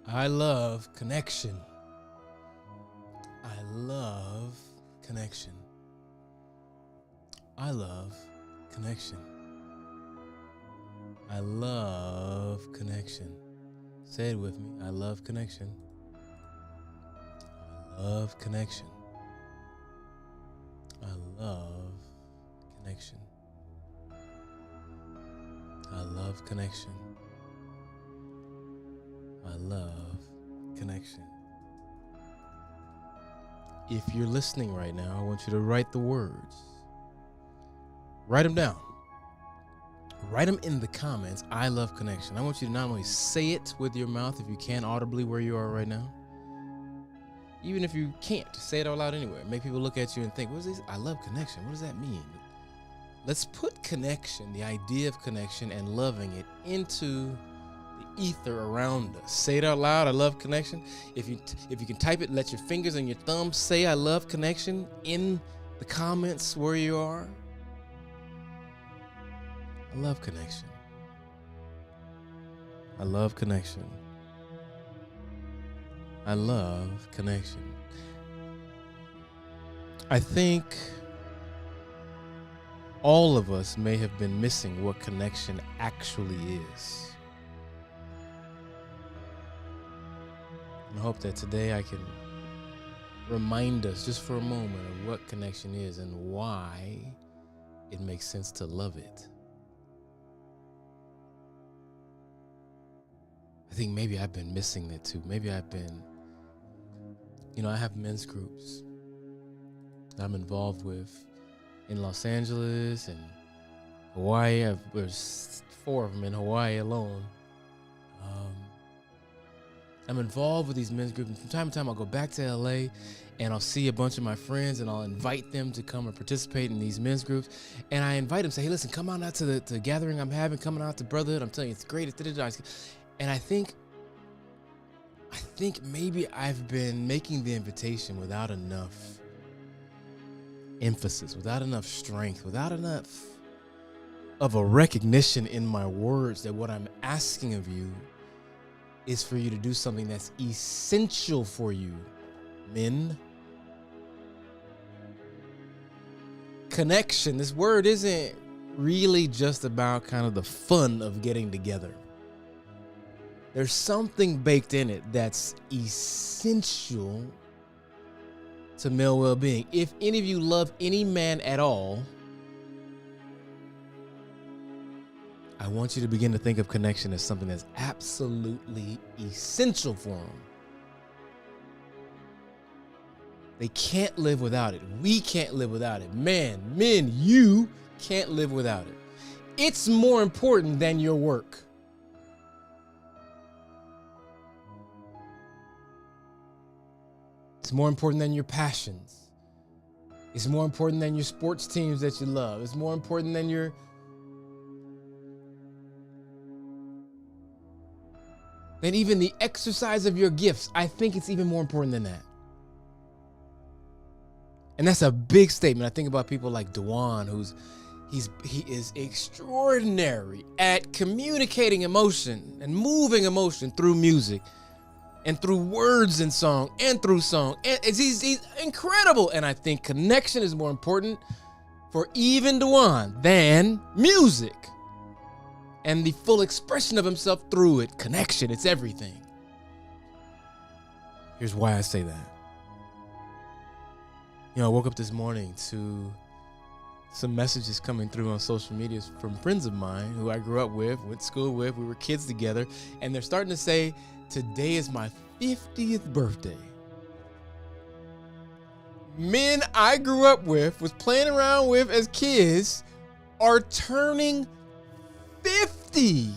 I love connection. I love connection. I love connection. I love connection. Say it with me. I love connection. I love connection. I love connection. I love connection. I love connection. If you're listening right now, I want you to write the words. Write them down. Write them in the comments. I love connection. I want you to not only say it with your mouth, if you can, audibly where you are right now. Even if you can't, say it out loud anywhere. Make people look at you and think, what is this? I love connection. What does that mean? Let's put connection, the idea of connection and loving it, into the ether around us. Say it out loud. I love connection. If you can type it, let your fingers and your thumbs say I love connection in the comments where you are. I love connection. I love connection. I love connection. I think all of us may have been missing what connection actually is. I hope that today I can remind us just for a moment of what connection is and why it makes sense to love it. I think maybe I've been missing it too. Maybe I've been, I have men's groups that I'm involved with in Los Angeles and Hawaii. There's 4 of them in Hawaii alone. I'm involved with these men's groups, and from time to time I'll go back to LA and I'll see a bunch of my friends and I'll invite them to come and participate in these men's groups. And I invite them, say, hey, listen, come on out to the gathering I'm having, coming out to Brotherhood. I'm telling you, it's great. And I think maybe I've been making the invitation without enough emphasis, without enough strength, without enough of a recognition in my words that what I'm asking of you is for you to do something that's essential for you, men. Connection, this word isn't really just about kind of the fun of getting together. There's something baked in it that's essential to male well-being. If any of you love any man at all, I want you to begin to think of connection as something that's absolutely essential for them. They can't live without it. We can't live without it. Men, you can't live without it. It's more important than your work. It's more important than your passions. It's more important than your sports teams that you love. It's more important than even the exercise of your gifts. I think it's even more important than that. And that's a big statement. I think about people like Dewan, he is extraordinary at communicating emotion and moving emotion through music and through words and song and through song. And he's incredible. And I think connection is more important for even Dewan than music and the full expression of himself through it. Connection, it's everything. Here's why I say that. I woke up this morning to some messages coming through on social media from friends of mine who I grew up with, went to school with, we were kids together, and they're starting to say, today is my 50th birthday. Men I grew up with, was playing around with as kids, are turning 50.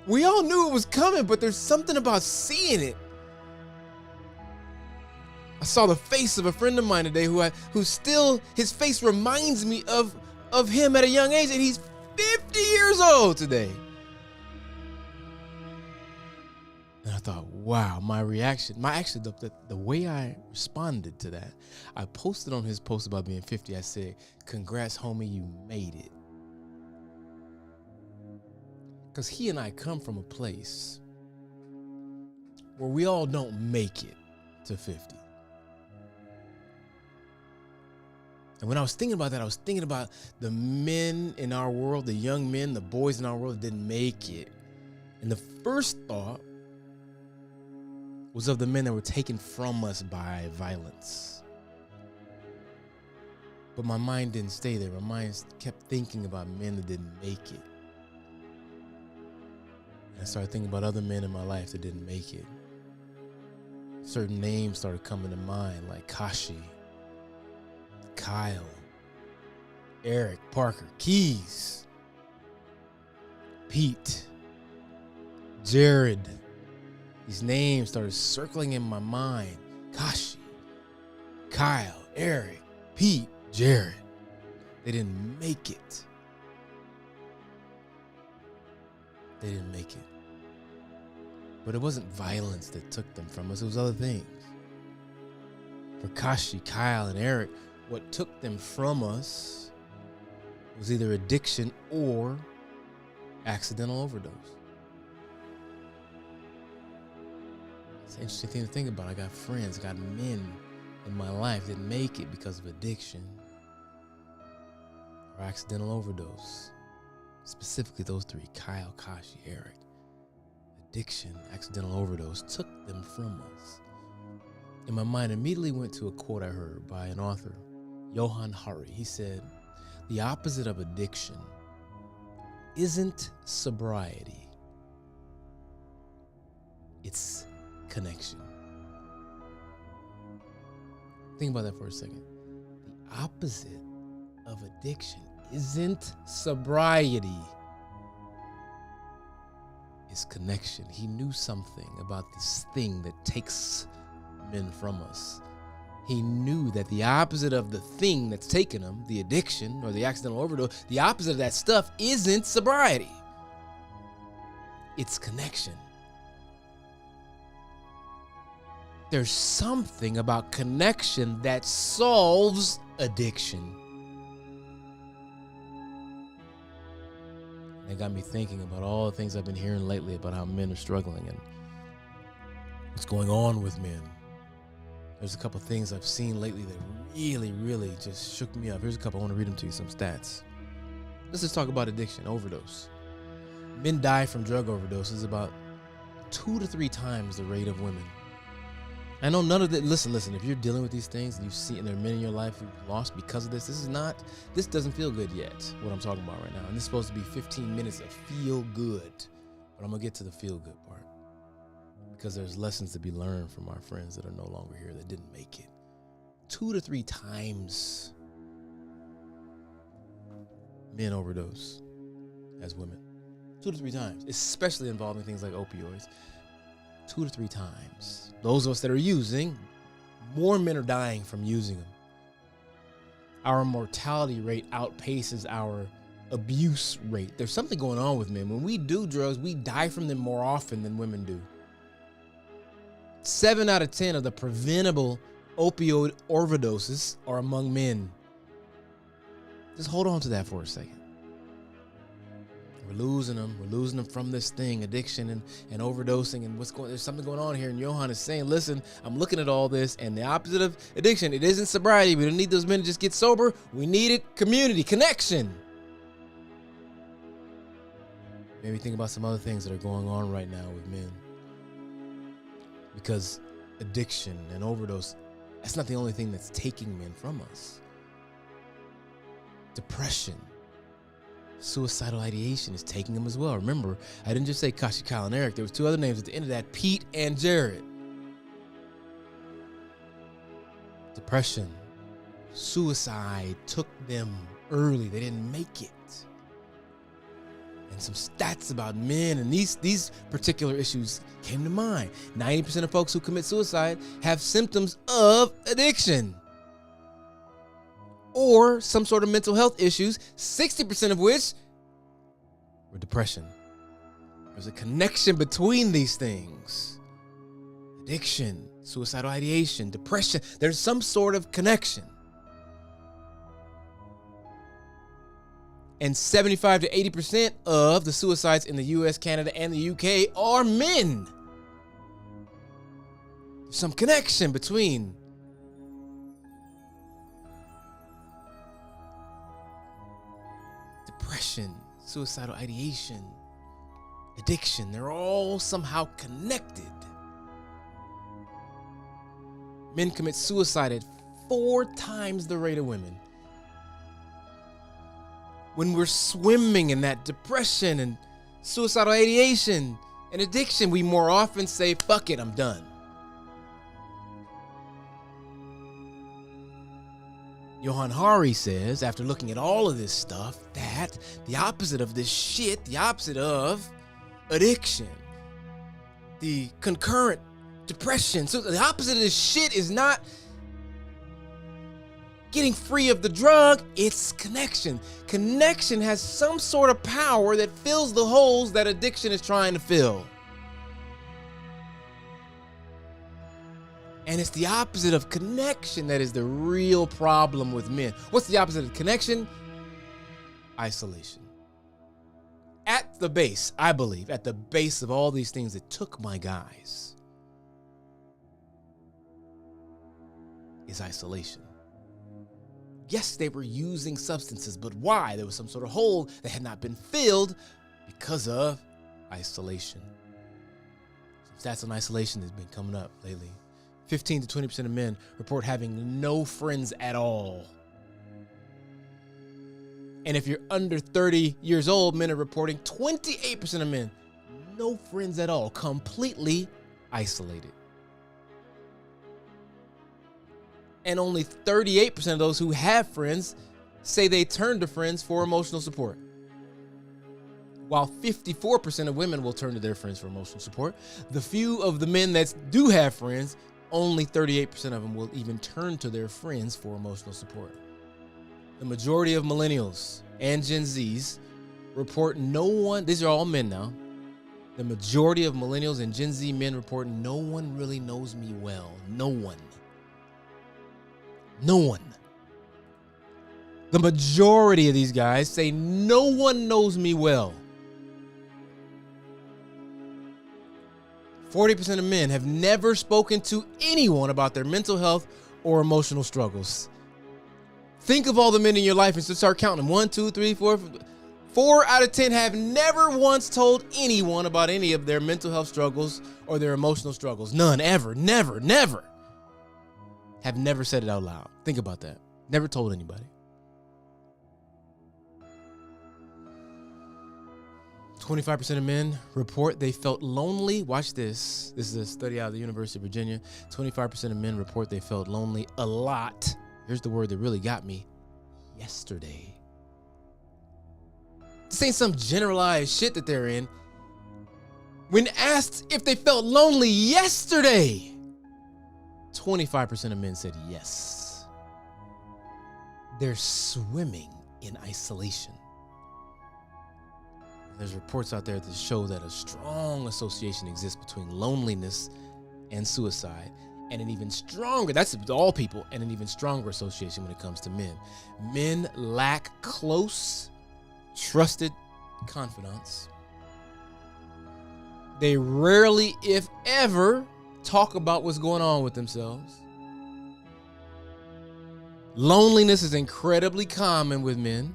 We all knew it was coming, but there's something about seeing it. I saw the face of a friend of mine today who still, his face reminds me of him at a young age, and he's 50 years old today. And I thought, wow, my reaction, the way I responded to that, I posted on his post about being 50, I said, congrats, homie, you made it. Because he and I come from a place where we all don't make it to 50. And when I was thinking about that, I was thinking about the men in our world, the young men, the boys in our world that didn't make it. And the first thought was of the men that were taken from us by violence. But my mind didn't stay there. My mind kept thinking about men that didn't make it. And I started thinking about other men in my life that didn't make it. Certain names started coming to mind, like Kashi, Kyle, Eric, Parker, Keys, Pete, Jared. These names started circling in my mind. Kashi, Kyle, Eric, Pete, Jared. They didn't make it. They didn't make it. But it wasn't violence that took them from us. It was other things. For Kashi, Kyle, and Eric, what took them from us was either addiction or accidental overdose. It's an interesting thing to think about. I got friends, I got men in my life that make it because of addiction or accidental overdose. Specifically those three, Kyle, Kashi, Eric. Addiction, accidental overdose took them from us. And my mind immediately went to a quote I heard by an author, Johann Hari. He said, "The opposite of addiction isn't sobriety, it's connection." Think about that for a second. The opposite of addiction isn't sobriety, it's connection. He knew something about this thing that takes men from us. He knew that the opposite of the thing that's taken them, the addiction or the accidental overdose, the opposite of that stuff isn't sobriety, it's connection. There's something about connection that solves addiction. It got me thinking about all the things I've been hearing lately about how men are struggling and what's going on with men. There's a couple things I've seen lately that really just shook me up. Here's a couple. I want to read them to you, some stats. Let's just talk about addiction, overdose. Men die from drug overdoses about 2 to 3 times the rate of women. I know none of that. Listen, if you're dealing with these things and you see, and there are men in your life who've lost because of this, this doesn't feel good yet, what I'm talking about right now. And this is supposed to be 15 minutes of feel good. But I'm going to get to the feel good part, because there's lessons to be learned from our friends that are no longer here that didn't make it. 2 to 3 times men overdose as women. 2 to 3 times, especially involving things like opioids. 2 to 3 times. Those of us that are using, more men are dying from using them. Our mortality rate outpaces our abuse rate. There's something going on with men. When we do drugs, we die from them more often than women do. 7 out of 10 of the preventable opioid overdoses are among men. Just hold on to that for a second. We're losing them from this thing, addiction and overdosing, and there's something going on here. And Johann is saying, listen, I'm looking at all this, and the opposite of addiction, it isn't sobriety. We don't need those men to just get sober. We needed community, connection. Maybe think about some other things that are going on right now with men. Because addiction and overdose, that's not the only thing that's taking men from us. Depression, suicidal ideation is taking them as well. Remember, I didn't just say Kashi, Kyle, and Eric. There was 2 other names at the end of that, Pete and Jared. Depression, suicide took them early. They didn't make it. And some stats about men and these particular issues came to mind. 90% of folks who commit suicide have symptoms of addiction or some sort of mental health issues, 60% of which were depression. There's a connection between these things. Addiction, suicidal ideation, depression. There's some sort of connection. And 75 to 80% of the suicides in the US, Canada, and the UK are men. There's some connection between depression, suicidal ideation, addiction. They're all somehow connected. Men commit suicide at 4 times the rate of women. When we're swimming in that depression and suicidal ideation and addiction, we more often say, fuck it, I'm done. Johann Hari says, after looking at all of this stuff, that the opposite of this shit, the opposite of addiction, the concurrent depression, so the opposite of this shit is not getting free of the drug, it's connection. Connection has some sort of power that fills the holes that addiction is trying to fill. And it's the opposite of connection that is the real problem with men. What's the opposite of connection? Isolation. At the base, I believe, at the base of all these things that took my guys is isolation. Yes, they were using substances, but why? There was some sort of hole that had not been filled because of isolation. Some stats on isolation has been coming up lately. 15 to 20% of men report having no friends at all. And if you're under 30 years old, men are reporting 28% of men, no friends at all, completely isolated. And only 38% of those who have friends say they turn to friends for emotional support. While 54% of women will turn to their friends for emotional support, the few of the men that do have friends, only 38% of them will even turn to their friends for emotional support. The majority of millennials and Gen Zs report no one, these are all men now. The majority of millennials and Gen Z men report no one really knows me well. No one. No one. The majority of these guys say no one knows me well. 40% of men have never spoken to anyone about their mental health or emotional struggles. Think of all the men in your life and start counting them. 1, 2, 3, 4. 4 out of 10 have never once told anyone about any of their mental health struggles or their emotional struggles. None, ever, never, never. Have never said it out loud. Think about that. Never told anybody. 25% of men report they felt lonely. Watch this. This is a study out of the University of Virginia. 25% of men report they felt lonely a lot. Here's the word that really got me. Yesterday. This ain't some generalized shit that they're in. When asked if they felt lonely yesterday, 25% of men said yes. They're swimming in isolation. There's reports out there that show that a strong association exists between loneliness and suicide, and an even stronger, that's all people, and an even stronger association when it comes to men. Men lack close, trusted confidants. They rarely, if ever, talk about what's going on with themselves. Loneliness is incredibly common with men.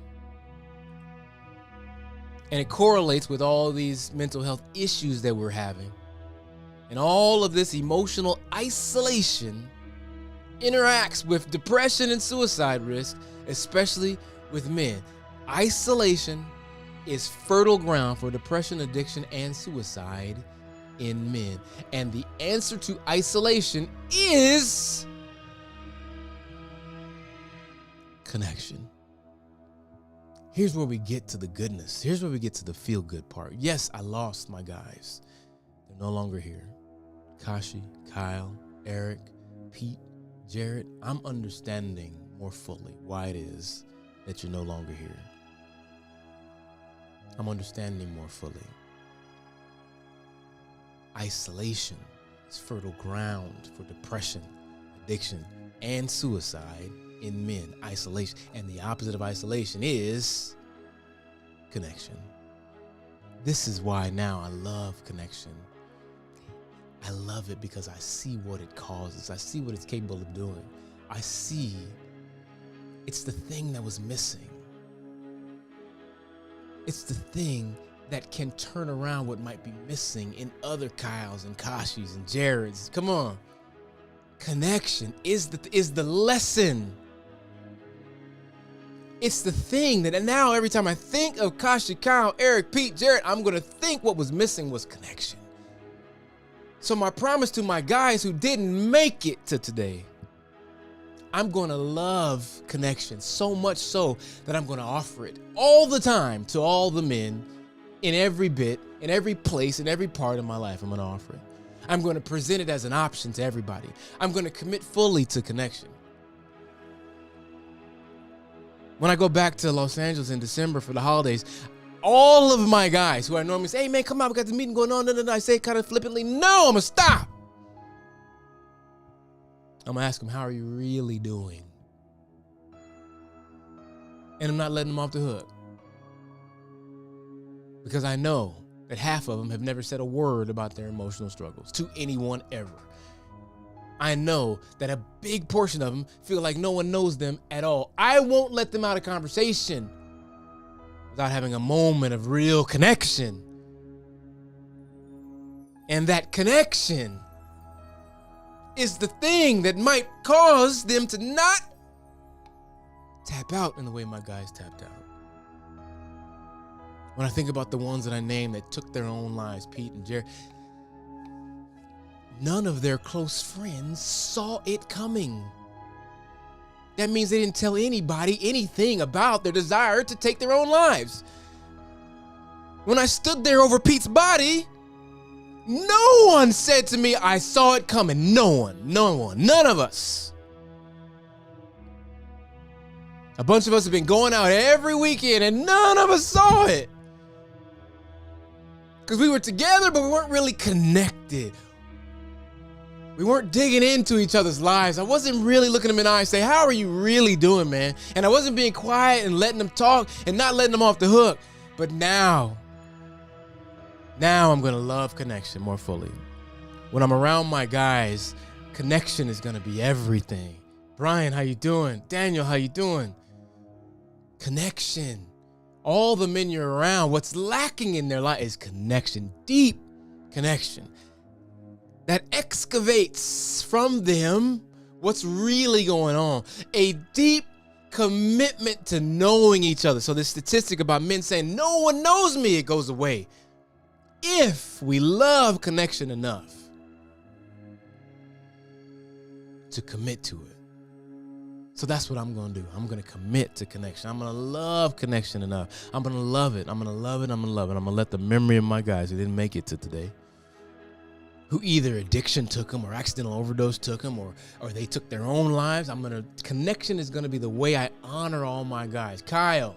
And it correlates with all these mental health issues that we're having. And all of this emotional isolation interacts with depression and suicide risk, especially with men. Isolation is fertile ground for depression, addiction, and suicide in men. And the answer to isolation is connection. Here's where we get to the goodness. Here's where we get to the feel-good part. Yes, I lost my guys. They're no longer here. Kashi, Kyle, Eric, Pete, Jared, I'm understanding more fully why it is that you're no longer here. I'm understanding more fully. Isolation is fertile ground for depression, addiction, and suicide in men. Isolation. And the opposite of isolation is connection. This is why now I love connection. I love it because I see what it causes. I see what it's capable of doing. I see it's the thing that was missing. It's the thing that can turn around what might be missing in other Kyles and Kashis and Jareds. Come on. Connection is the lesson. It's the thing that, and now every time I think of Kashi, Kyle, Eric, Pete, Jared, I'm going to think what was missing was connection. So my promise to my guys who didn't make it to today, I'm going to love connection so much so that I'm going to offer it all the time to all the men in every bit, in every place, in every part of my life. I'm going to offer it. I'm going to present it as an option to everybody. I'm going to commit fully to connection. When I go back to Los Angeles in December for the holidays, all of my guys who I normally say, hey man, come out, we got the meeting going on. No. I say kind of flippantly, no, I'm going to stop. I'm going to ask them, how are you really doing? And I'm not letting them off the hook. Because I know that half of them have never said a word about their emotional struggles to anyone ever. I know that a big portion of them feel like no one knows them at all. I won't let them out of conversation without having a moment of real connection. And that connection is the thing that might cause them to not tap out in the way my guys tapped out. When I think about the ones that I named that took their own lives, Pete and Jerry, none of their close friends saw it coming. That means they didn't tell anybody anything about their desire to take their own lives. When I stood there over Pete's body, no one said to me, I saw it coming. No one, none of us. A bunch of us have been going out every weekend and none of us saw it. Because we were together, but we weren't really connected. We weren't digging into each other's lives. I wasn't really looking them in the eye and say, how are you really doing, man? And I wasn't being quiet and letting them talk and not letting them off the hook. But now I'm going to love connection more fully. When I'm around my guys, connection is going to be everything. Brian, how you doing? Daniel, how you doing? Connection. All the men you're around, what's lacking in their life is connection, deep connection that excavates from them what's really going on. A deep commitment to knowing each other. So the statistic about men saying, no one knows me, it goes away. If we love connection enough to commit to it. So that's what I'm going to do. I'm going to commit to connection. I'm going to love connection enough. I'm going to love it. I'm going to love it. I'm going to love it. I'm going to let the memory of my guys who didn't make it to today, who either addiction took them or accidental overdose took them or they took their own lives. Connection is going to be the way I honor all my guys. Kyle,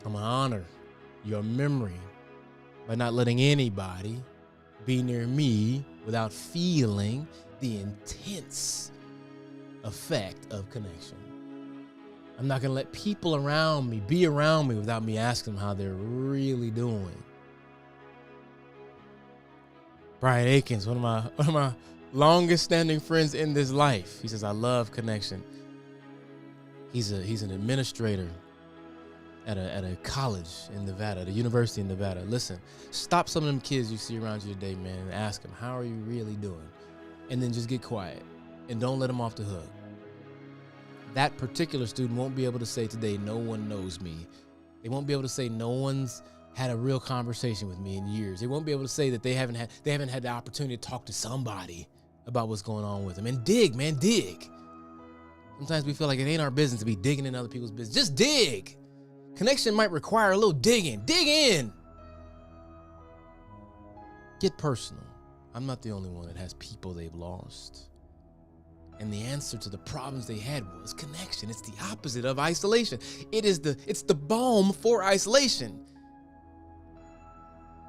I'm going to honor your memory by not letting anybody be near me without feeling the intense effect of connection. I'm not going to let people around me be around me without me asking them how they're really doing. Brian Akins, one of my longest standing friends in this life. He says, I love connection. He's an administrator at a college in Nevada, at a university in Nevada. Listen, stop some of them kids you see around you today, man, and ask them, how are you really doing? And then just get quiet and don't let them off the hook. That particular student won't be able to say today, no one knows me. They won't be able to say no one's had a real conversation with me in years. They won't be able to say that they haven't had the opportunity to talk to somebody about what's going on with them. And dig, man, dig. Sometimes we feel like it ain't our business to be digging in other people's business. Just dig. Connection might require a little digging. Dig in. Get personal. I'm not the only one that has people they've lost. And the answer to the problems they had was connection. It's the opposite of isolation. It's the balm for isolation.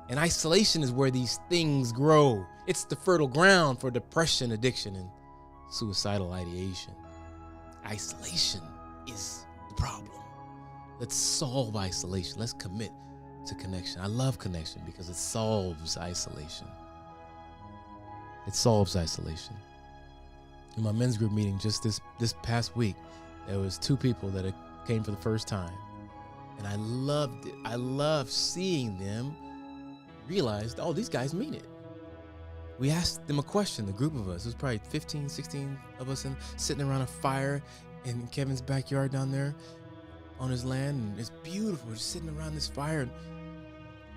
And isolation is where these things grow. It's the fertile ground for depression, addiction, and suicidal ideation. Isolation is the problem. Let's solve isolation. Let's commit to connection. I love connection because it solves isolation. It solves isolation. In my men's group meeting just this past week, there was 2 people that came for the first time. And I loved it. I love seeing them realize, oh, these guys mean it. We asked them a question, the group of us. It was probably 15, 16 of us sitting around a fire in Kevin's backyard down there on his land. And it's beautiful. We're just sitting around this fire. And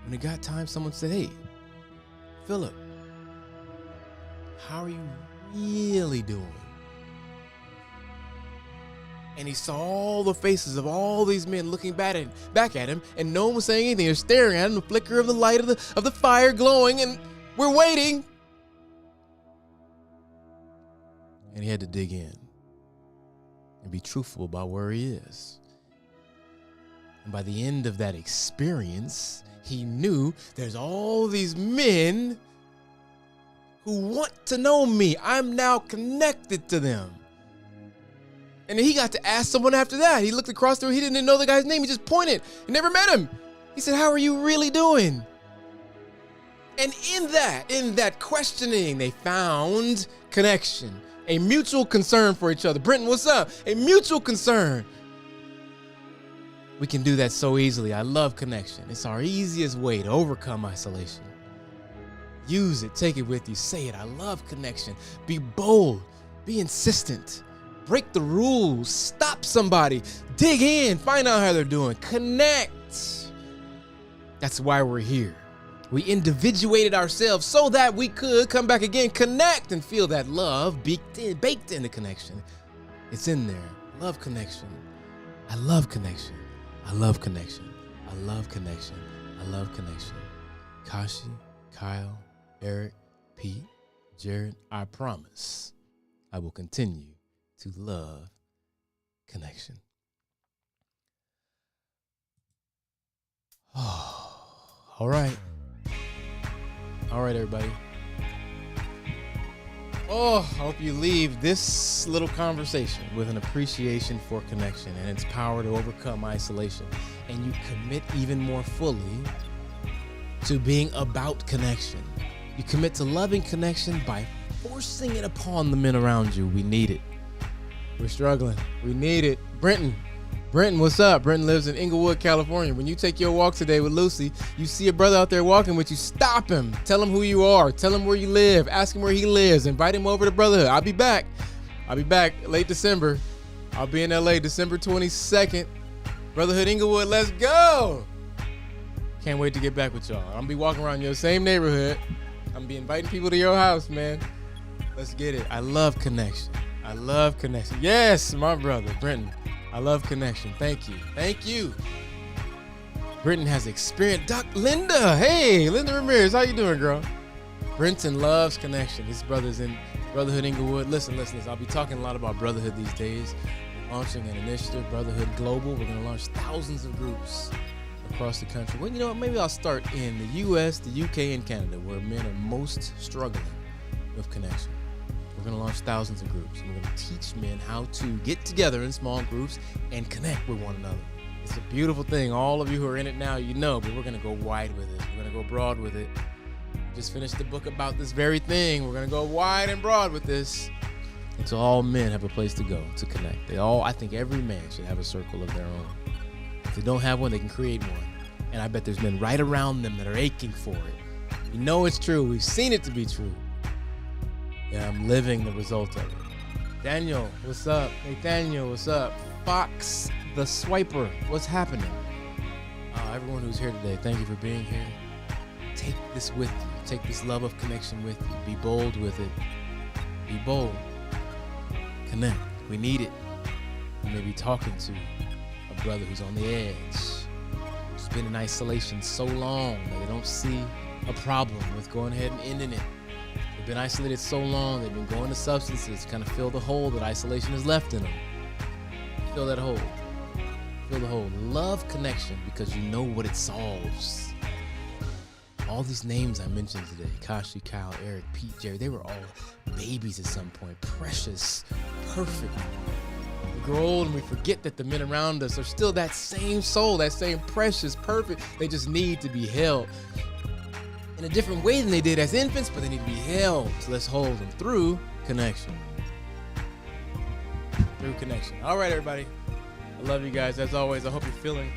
when it got time, someone said, hey, Philip, how are you really doing? And he saw all the faces of all these men looking back at him, and no one was saying anything. They're staring at him, the flicker of the light of the fire glowing, and we're waiting. And he had to dig in and be truthful about where he is. And by the end of that experience, he knew there's all these men who want to know me. I'm now connected to them. And then he got to ask someone after that. He looked across the room. He didn't know the guy's name. He just pointed. He never met him. He said, how are you really doing? And in that questioning, they found connection, a mutual concern for each other. Brenton, what's up? A mutual concern. We can do that so easily. I love connection. It's our easiest way to overcome isolation. Use it. Take it with you. Say it. I love connection. Be bold. Be insistent. Break the rules. Stop somebody. Dig in. Find out how they're doing. Connect. That's why we're here. We individuated ourselves so that we could come back again, connect, and feel that love baked in the connection. It's in there. Love connection. I love connection. I love connection. I love connection. I love connection. Kashi, Kyle, Eric, Pete, Jared, I promise I will continue to love connection. Oh, all right. All right, everybody. Oh, I hope you leave this little conversation with an appreciation for connection and its power to overcome isolation. And you commit even more fully to being about connection. You commit to loving connection by forcing it upon the men around you. We need it. We're struggling. We need it. Brenton, what's up? Brenton lives in Inglewood, California. When you take your walk today with Lucy, you see a brother out there walking with you, stop him. Tell him who you are. Tell him where you live. Ask him where he lives. Invite him over to Brotherhood. I'll be back late December. I'll be in LA December 22nd. Brotherhood Inglewood, let's go. Can't wait to get back with y'all. I'm gonna be walking around your same neighborhood. I'm gonna be inviting people to your house, man. Let's get it. I love connection. I love connection. Yes, my brother, Brenton. I love connection. Thank you. Thank you. Brenton has experience. Doc Linda. Hey, Linda Ramirez. How you doing, girl? Brenton loves connection. His brother's in Brotherhood Inglewood. Listen. I'll be talking a lot about brotherhood these days. We're launching an initiative, Brotherhood Global. We're going to launch thousands of groups across the country. Well, you know what? Maybe I'll start in the U.S., the U.K., and Canada, where men are most struggling with connection. We're going to launch thousands of groups. We're going to teach men how to get together in small groups and connect with one another. It's a beautiful thing. All of you who are in it now, you know, but we're going to go wide with it. We're going to go broad with it. We just finished the book about this very thing. We're going to go wide and broad with this. And so all men have a place to go to connect. I think every man should have a circle of their own. If they don't have one, they can create one. And I bet there's men right around them that are aching for it. You know it's true. We've seen it to be true. Yeah, I'm living the result of it. Daniel, what's up? Nathaniel, what's up? Fox the Swiper, what's happening? Everyone who's here today, thank you for being here. Take this with you. Take this love of connection with you. Be bold with it. Be bold. Connect. We need it. You may be talking to a brother who's on the edge, who's been in isolation so long that they don't see a problem with going ahead and ending it. They've been isolated so long, they've been going to substances to kind of fill the hole that isolation has left in them. Fill that hole. Fill the hole. Love connection because you know what it solves. All these names I mentioned today, Kashi, Kyle, Eric, Pete, Jerry, they were all babies at some point. Precious, perfect. The grow old and we forget that the men around us are still that same soul, that same precious, perfect. They just need to be held in a different way than they did as infants, but they need to be held. So let's hold them through connection. Through connection. All right, everybody. I love you guys. As always, I hope you're feeling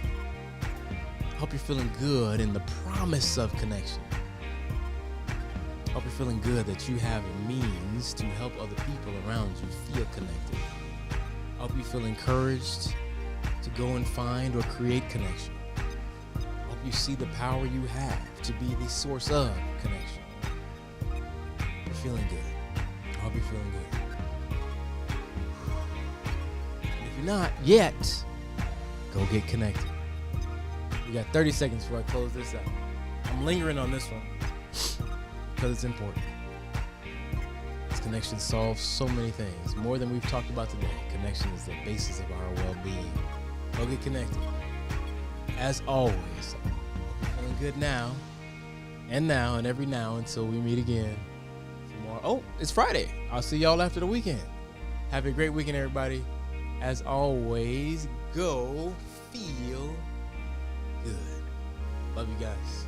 good in the promise of connection. I hope you're feeling good that you have a means to help other people around you feel connected. I hope you feel encouraged to go and find or create connection. I hope you see the power you have to be the source of connection. You're feeling good. I hope you're feeling good. And if you're not yet, go get connected. We got 30 seconds before I close this out. I'm lingering on this one because it's important. This connection solves so many things, more than we've talked about today. Connection is the basis of our well-being. Go get connected. As always, hope you're feeling good now and every now until we meet again tomorrow. Oh, it's Friday. I'll see y'all after the weekend. Have a great weekend, everybody. As always, go feel good. Love you guys.